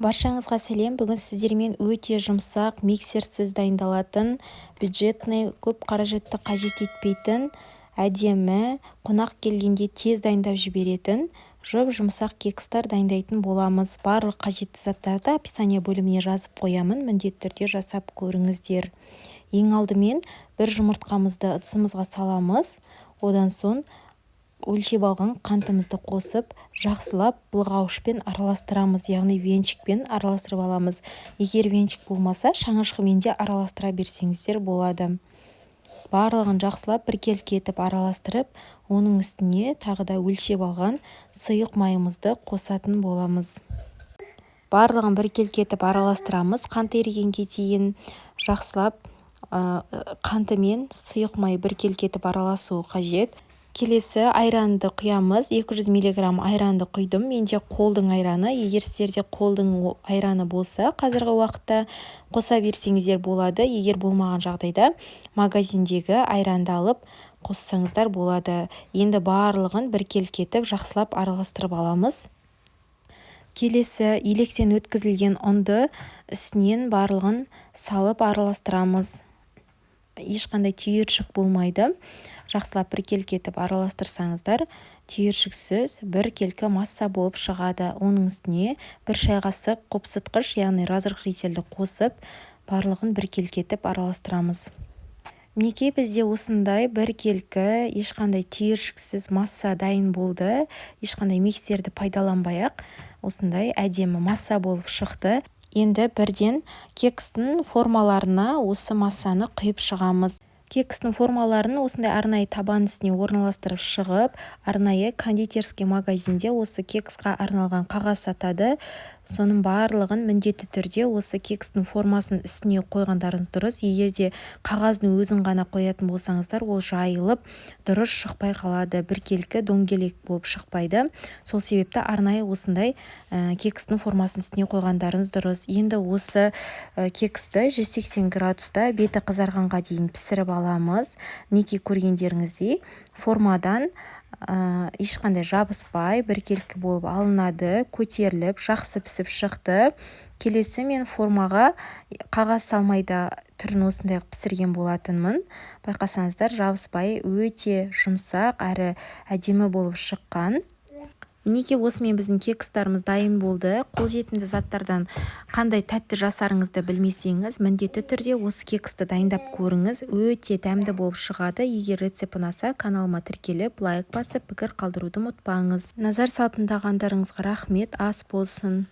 Баршаңызға сәлем. Бүгін сіздермен өте жұмсақ, миксерсіз дайындалатын, бюджетный, көп қаражатты қажет етпейтін, әдемі, қонақ келгенде тез дайындап жіберетін, жұмсақ кекстар дайындайтын боламыз. Барлық қажетті заттарды описание бөліміне жазып қоямын, міндетті түрде жасап көріңіздер. Ең алдымен бір жұмыртқамызды ыдысымызға саламыз, одан соң өлшеп алған қантымызды қосып, жақсылап былғауышпен араластырамыз, яғни венчикпен араластырып аламыз. Егер венчик болмаса, шаңышқымен де араластыра берсеңіздер болады. Барлығын жақсылап біркелкі етіп араластырып, оның үстіне тағы да өлшеп алған сұйық майымызды қосатын боламыз. Барлығын біркелкі етіп араластырамыз. Қант ерігенге дейін жақсылап қанты мен сұйық май біркелкі етіп араласуы қажет. Келесі айранды құямыз. 200 мг айранды құйдым. Менде қолдың айраны. Егер сіздерде қолдың айраны болса, қазіргі уақытта қоса берсеңіздер болады. Егер болмаған жағдайда магазиндегі айранды алып қоссаңыздар болады. Енді барлығын біркелкі етіп жақсылап араластырып аламыз. Келесі електен өткізілген ұнды үстінен барлығын салып араластырамыз. Ешқандай түйіршік болмайды. Жақсылап біркелкі етіп араластырсаңыздар, түйіршіксіз біркелкі масса болып шығады. Оның үстіне бір шай қасық қопсытқыш, яғни разрыхлительді қосып, барлығын біркелкі етіп араластырамыз. Мінекей бізде осындай біркелкі, ешқандай түйіршіксіз масса дайын болды. Ешқандай миксерді пайдаланбай-ақ осындай әдемі масса болып шықты. Енді бірден кекстің формаларына осы массаны құйып шығамыз. Кекстің формаларын осындай арнайы табан үстіне орналастырып шығып, арнайы кондитерский магазинде осы кексқа арналған қағаз сатады. Соның барлығын міндетті түрде осы кекстің формасын үстіне қойғандарыңыз дұрыс. Егер де қағаздың өзін ғана қоятын болсаңыздар, ол жайылып дұрыс шықпай қалады. Біркелкі дөңгелек болып шықпайды. Сол себепті арнайы осындай кекстің формасын үстіне қойғандарыңыз дұрыс. Енді осы кексті 180 градуста беті қызарғанға дейін пісіріп аламыз. Неге көргендеріңіздей формадан ешқандай жабыспай біркелкі болып алынады, көтеріліп жақсы пісіп шықты. Келесі мен формаға қағаз салмайда түрін осындай пісірген болатынмын. Байқасаңыздар, жабыспай өте жұмсақ әрі әдемі болып шыққан. Мінекей осымен біздің кекстарымыз дайын болды. Қолжетімді заттардан қандай тәтті жасарыңызды білмесеңіз, міндетті түрде осы кексті дайындап көріңіз. Өте дәмді болып шығады. Егер рецепт ұнаса, каналыма тіркеліп, лайк басып, пікір қалдыруды ұмытпаңыз. Назар салып тыңдағандарыңызға рахмет. Ас болсын.